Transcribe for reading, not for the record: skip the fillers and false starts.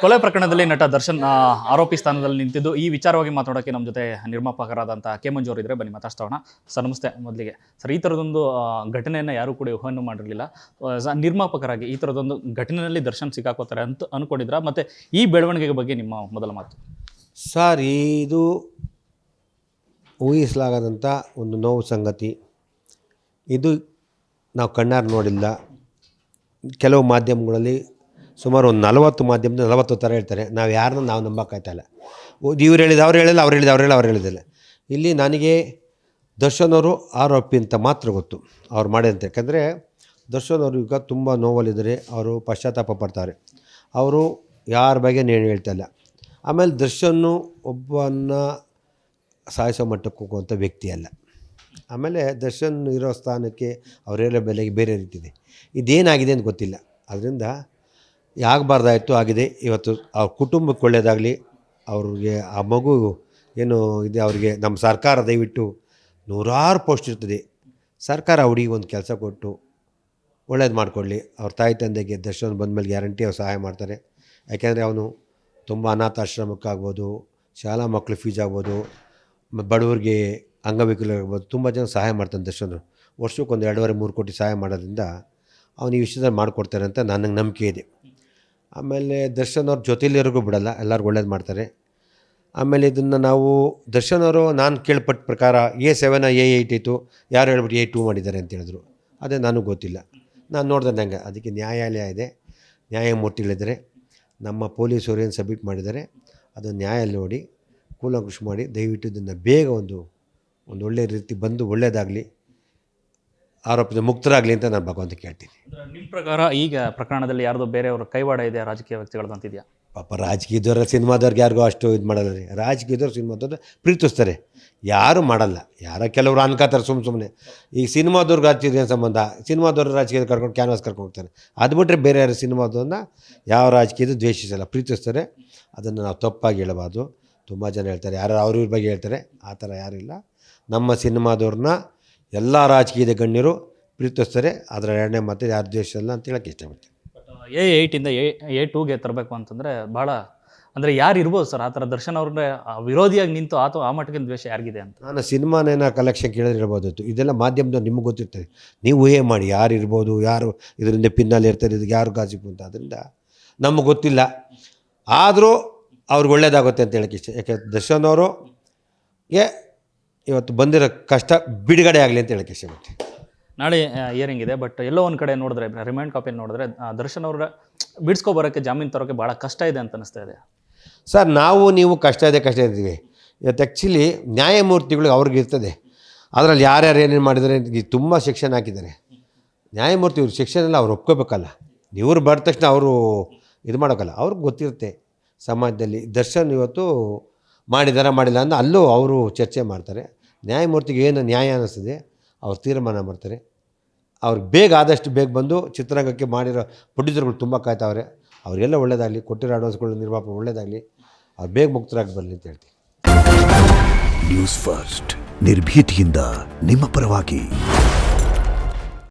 ಕೊಲೆ ಪ್ರಕರಣದಲ್ಲಿ ನಟ ದರ್ಶನ್ ಆರೋಪಿ ಸ್ಥಾನದಲ್ಲಿ ನಿಂತಿದ್ದು ಈ ವಿಚಾರವಾಗಿ ಮಾತಾಡೋಕ್ಕೆ ನಮ್ಮ ಜೊತೆ ನಿರ್ಮಾಪಕರಾದಂಥ ಕೆ ಮಂಜು ಅವರು ಇದ್ರೆ ಬನ್ನಿ ಮಾತಾಡ್ಸೋಣ. ಸರ್ ನಮಸ್ತೆ. ಮೊದಲಿಗೆ ಸರ್, ಈ ಥರದೊಂದು ಘಟನೆಯನ್ನು ಯಾರೂ ಕೂಡ ಊಹೆಯನ್ನು ಮಾಡಿರಲಿಲ್ಲ. ನಿರ್ಮಾಪಕರಾಗಿ ಈ ಥರದೊಂದು ಘಟನೆಯಲ್ಲಿ ದರ್ಶನ್ ಸಿಕ್ಕಾಕೋತಾರೆ ಅಂತ ಅಂದ್ಕೊಂಡಿದ್ರ? ಮತ್ತು ಈ ಬೆಳವಣಿಗೆ ಬಗ್ಗೆ ನಿಮ್ಮ ಮೊದಲ ಮಾತು ಸರ್. ಇದು ಊಹಿಸಲಾಗದಂಥ ಒಂದು ನೋವು ಸಂಗತಿ. ಇದು ನಾವು ಕಣ್ಣಾರು ನೋಡಿಲ್ಲ. ಕೆಲವು ಮಾಧ್ಯಮಗಳಲ್ಲಿ ಸುಮಾರು ಒಂದು 40 ಮಾಧ್ಯಮದಲ್ಲಿ 40 ಥರ ಹೇಳ್ತಾರೆ. ನಾವು ಯಾರನ್ನ ನಾವು ನಂಬೋಕ್ಕಾಯ್ತಾಯಿಲ್ಲ. ಇವ್ರು ಹೇಳಿದ ಅವ್ರು ಹೇಳಿಲ್ಲ, ಅವ್ರು ಹೇಳಿದ ಅವ್ರು ಹೇಳಿದಿಲ್ಲ. ಇಲ್ಲಿ ನನಗೆ ದರ್ಶನ್ ಅವರು ಆರೋಪಿ ಅಂತ ಮಾತ್ರ ಗೊತ್ತು, ಅವ್ರು ಮಾಡಿದಂತೆ. ಯಾಕಂದರೆ ದರ್ಶನ್ ಅವರು ಈಗ ತುಂಬ ನೋವಲ್ಲಿದ್ದಾರೆ. ಅವರು ಪಶ್ಚಾತ್ತಾಪ ಪಡ್ತಾರೆ. ಅವರು ಯಾರ ಬಗ್ಗೆ ನೇಣು ಹೇಳ್ತಾಯಿಲ್ಲ. ಆಮೇಲೆ ದರ್ಶನ್ನು ಒಬ್ಬನ ಸಾಯಿಸೋ ಮಟ್ಟಕ್ಕೆ ಹೋಗುವಂಥ ವ್ಯಕ್ತಿ ಅಲ್ಲ. ಆಮೇಲೆ ದರ್ಶನ್ ಇರೋ ಸ್ಥಾನಕ್ಕೆ ಅವರೇಳೋ ಬೆಲೆಗೆ ಬೇರೆ ರೀತಿದೆ. ಇದೇನಾಗಿದೆ ಅಂತ ಗೊತ್ತಿಲ್ಲ. ಅದರಿಂದ ಆಗಬಾರ್ದಾಯಿತು ಆಗಿದೆ. ಇವತ್ತು ಅವ್ರ ಕುಟುಂಬಕ್ಕೆ ಒಳ್ಳೆಯದಾಗಲಿ. ಅವ್ರಿಗೆ ಆ ಮಗು ಏನು ಇದೆ ಅವ್ರಿಗೆ ನಮ್ಮ ಸರ್ಕಾರ ದಯವಿಟ್ಟು 100 ಪೋಸ್ಟ್ ಇರ್ತದೆ. ಸರ್ಕಾರ ಹುಡುಗಿಗೆ ಒಂದು ಕೆಲಸ ಕೊಟ್ಟು ಒಳ್ಳೇದು ಮಾಡಿಕೊಡ್ಲಿ. ಅವ್ರ ತಾಯಿ ತಂದೆಗೆ ದರ್ಶನ್ ಬಂದಮೇಲೆ ಗ್ಯಾರಂಟಿ ಅವ್ರು ಸಹಾಯ ಮಾಡ್ತಾರೆ. ಯಾಕೆಂದರೆ ಅವನು ತುಂಬ ಅನಾಥಾಶ್ರಮಕ್ಕಾಗ್ಬೋದು, ಶಾಲಾ ಮಕ್ಕಳು ಫೀಸ್ ಆಗ್ಬೋದು, ಬಡವರಿಗೆ ಅಂಗವಿಕಲರಾಗ್ಬೋದು, ತುಂಬ ಜನ ಸಹಾಯ ಮಾಡ್ತಾನೆ ದರ್ಶನ್. ವರ್ಷಕ್ಕೆ ಒಂದು 2.5-3 ಕೋಟಿ ಸಹಾಯ ಮಾಡೋದ್ರಿಂದ ಅವನು ಈ ವಿಷಯದಲ್ಲಿ ಮಾಡಿಕೊಡ್ತಾರೆ ಅಂತ ನನಗೆ ನಂಬಿಕೆ ಇದೆ. ಆಮೇಲೆ ದರ್ಶನ್ ಅವ್ರ ಜೊತೆಲಿರೋರಿಗೂ ಬಿಡಲ್ಲ, ಎಲ್ಲರಿಗೂ ಒಳ್ಳೇದು ಮಾಡ್ತಾರೆ. ಆಮೇಲೆ ಇದನ್ನು ನಾವು ದರ್ಶನ್ ಅವರು ನಾನು ಕೇಳ್ಪಟ್ಟ ಪ್ರಕಾರ A7 A8 ಇತ್ತು, ಯಾರು ಹೇಳ್ಬಿಟ್ಟು A2 ಮಾಡಿದ್ದಾರೆ ಅಂತ ಹೇಳಿದ್ರು. ಅದೇ ನನಗೆ ಗೊತ್ತಿಲ್ಲ. ನಾನು ನೋಡ್ದೆ ನಂಗೆ ಅದಕ್ಕೆ ನ್ಯಾಯಾಲಯ ಇದೆ, ನ್ಯಾಯಮೂರ್ತಿಗಳಿದ್ದಾರೆ. ನಮ್ಮ ಪೊಲೀಸರು ಏನು ಸಬ್ಮಿಟ್ ಮಾಡಿದ್ದಾರೆ ಅದನ್ನು ನ್ಯಾಯಾಲಯ ನೋಡಿ ಕೂಲಂಕುಷ ಮಾಡಿ ದಯವಿಟ್ಟು ಇದನ್ನು ಬೇಗ ಒಂದು ಒಳ್ಳೆಯ ರೀತಿ ಬಂದು ಒಳ್ಳೆಯದಾಗಲಿ, ಆರೋಪದ ಮುಕ್ತರಾಗಲಿ ಅಂತ ನಾನು ಭಗವಂತ ಕೇಳ್ತೀನಿ. ನಿಮ್ಮ ಪ್ರಕಾರ ಈಗ ಪ್ರಕರಣದಲ್ಲಿ ಯಾರ್ದೋ ಬೇರೆಯವರು ಕೈವಾಡ ಇದೆ ರಾಜಕೀಯ ವ್ಯಕ್ತಿಗಳದ್ದು ಅಂತಿದೆಯಾ? ಪಾಪ ರಾಜಕೀಯದವ್ರ ಸಿನಿಮಾದವ್ರಿಗೆ ಯಾರಿಗೂ ಅಷ್ಟು ಇದು ಮಾಡಲ್ಲ ರೀ. ರಾಜಕೀಯದವ್ರು ಸಿನಿಮಾದವ್ರು ಪ್ರೀತಿಸ್ತಾರೆ, ಯಾರೂ ಮಾಡಲ್ಲ. ಕೆಲವರು ಅನ್ಕೋತಾರೆ ಸುಮ್ಮನೆ. ಈಗ ಸಿನಿಮಾದವ್ರಿಗೆ ರಾಜಕೀಯ ಸಂಬಂಧ, ಸಿನಿಮಾದವ್ರು ರಾಜಕೀಯದ ಕರ್ಕೊಂಡು ಕ್ಯಾನ್ವಾಸ್ ಕರ್ಕೊಂಡು ಹೋಗ್ತಾರೆ. ಅದು ಬಿಟ್ಟರೆ ಬೇರೆ ಯಾರು ಸಿನಿಮಾದವ್ರನ್ನ ಯಾವ ರಾಜಕೀಯದ ದ್ವೇಷಿಸಲ್ಲ, ಪ್ರೀತಿಸ್ತಾರೆ. ಅದನ್ನು ನಾವು ತಪ್ಪಾಗಿ ಹೇಳಬಾರ್ದು. ತುಂಬ ಜನ ಹೇಳ್ತಾರೆ, ಯಾರು ಅವ್ರ ಬಗ್ಗೆ ಹೇಳ್ತಾರೆ. ಆ ಥರ ಯಾರಿಲ್ಲ. ನಮ್ಮ ಸಿನಿಮಾದವ್ರನ್ನ ಎಲ್ಲ ರಾಜಕೀಯದ ಗಣ್ಯರು ಪ್ರೀತಿಸ್ತಾರೆ. ಅದರ ಎರಡನೇ ಮಾತು ಯಾರು ದ್ವೇಷ ಇಲ್ಲ ಅಂತ ಹೇಳಕ್ಕೆ ಇಷ್ಟಪಡ್ತೀನಿ. A8 ಇಂದ A2ಗೆ ತರಬೇಕು ಅಂತಂದರೆ ಭಾಳ ಅಂದರೆ ಯಾರು ಇರ್ಬೋದು ಸರ್ ಆ ಥರ? ದರ್ಶನ್ ಅವ್ರನ್ನೇ ವಿರೋಧಿಯಾಗಿ ನಿಂತು ಆ ಮಟ್ಟಿಗೆ ದ್ವೇಷ ಯಾರಿಗಿದೆ ಅಂತ? ನಾನು ಸಿನಿಮಾನೇನ ಕಲೆಕ್ಷನ್ ಕೇಳಿದ್ರೆ ಇರ್ಬೋದಿತ್ತು. ಇದೆಲ್ಲ ಮಾಧ್ಯಮದವ್ರು ನಿಮಗೆ ಗೊತ್ತಿರ್ತದೆ. ನೀವು ಊಹೆ ಮಾಡಿ ಯಾರು ಇರ್ಬೋದು, ಯಾರು ಇದರಿಂದ ಪಿನ್ನಲ್ಲಿ ಇರ್ತಾರೆ, ಇದಕ್ಕೆ ಯಾರು ಗಾಸಿಪು ಅಂತ. ಅದರಿಂದ ನಮಗೆ ಗೊತ್ತಿಲ್ಲ. ಆದರೂ ಅವ್ರಿಗೆ ಒಳ್ಳೇದಾಗುತ್ತೆ ಅಂತ ಹೇಳೋಕ್ಕೆ ಇಷ್ಟ. ಯಾಕೆ ದರ್ಶನ್ ಅವರಿಗೆ ಇವತ್ತು ಬಂದಿರೋ ಕಷ್ಟ ಬಿಡುಗಡೆ ಆಗಲಿ ಅಂತ ಹೇಳೋಕ್ಕೆ ಇಷ್ಟಪಡ್ತೀನಿ. ನಾಳೆ ಹಿಯರಿಂಗ್ ಇದೆ, ಬಟ್ ಎಲ್ಲೋ ಒಂದು ಕಡೆ ನೋಡಿದ್ರೆ ರಿಮೈಂಡ್ ಕಾಪಿಯಲ್ಲಿ ನೋಡಿದ್ರೆ ದರ್ಶನ್ ಅವ್ರ ಬಿಡಿಸ್ಕೊಬರೋಕ್ಕೆ ಜಾಮೀನು ತರೋಕ್ಕೆ ಭಾಳ ಕಷ್ಟ ಇದೆ ಅಂತ ಅನಿಸ್ತಾ ಇದೆ. ಸರ್, ನೀವು ಕಷ್ಟ ಇದ್ದೀವಿ. ಇವತ್ತು ಆ್ಯಕ್ಚುಲಿ ನ್ಯಾಯಮೂರ್ತಿಗಳಿಗೆ ಅವ್ರಿಗೆ ಇರ್ತದೆ. ಅದರಲ್ಲಿ ಯಾರ್ಯಾರು ಏನೇನು ಮಾಡಿದ್ದಾರೆ ತುಂಬ ಸೆಕ್ಷನ್ ಹಾಕಿದ್ದಾರೆ. ನ್ಯಾಯಮೂರ್ತಿ ಇವ್ರ ಸೆಕ್ಷನೆಲ್ಲ ಅವ್ರು ಒಪ್ಕೋಬೇಕಲ್ಲ. ಇವ್ರು ಬರೆದ ತಕ್ಷಣ ಅವರು ಇದು ಮಾಡೋಕ್ಕಲ್ಲ. ಅವ್ರಿಗೆ ಗೊತ್ತಿರುತ್ತೆ ಸಮಾಜದಲ್ಲಿ ದರ್ಶನ್ ಇವತ್ತು ಮಾಡಿಲ್ಲ ಅಂತ ಅಲ್ಲೂ ಅವರು ಚರ್ಚೆ ಮಾಡ್ತಾರೆ. ನ್ಯಾಯಮೂರ್ತಿಗೆ ಏನು ನ್ಯಾಯ ಅನ್ನಿಸ್ತದೆ ಅವ್ರು ತೀರ್ಮಾನ ಮಾಡ್ತಾರೆ. ಅವ್ರಿಗೆ ಆದಷ್ಟು ಬೇಗ ಬಂದು ಚಿತ್ರರಂಗಕ್ಕೆ ಮಾಡಿರೋ ಪ್ರೊಡ್ಯೂಸರ್ಗಳು ತುಂಬ ಕಾಯ್ತಾವ್ರೆ. ಅವರಿಗೆಲ್ಲ ಒಳ್ಳೇದಾಗಲಿ, ಕೊಟ್ಟಿರೋ ಅಡ್ವಾನ್ಸ್ಗಳು ನಿರ್ಮಾಪಕ ಒಳ್ಳೇದಾಗಲಿ, ಅವ್ರು ಬೇಗ ಮುಕ್ತರಾಗಿ ಬರಲಿ ಅಂತ ಹೇಳ್ತೀವಿ. ನ್ಯೂಸ್ ಫಸ್ಟ್, ನಿರ್ಭೀತಿಯಿಂದ ನಿಮ್ಮ ಪರವಾಗಿ.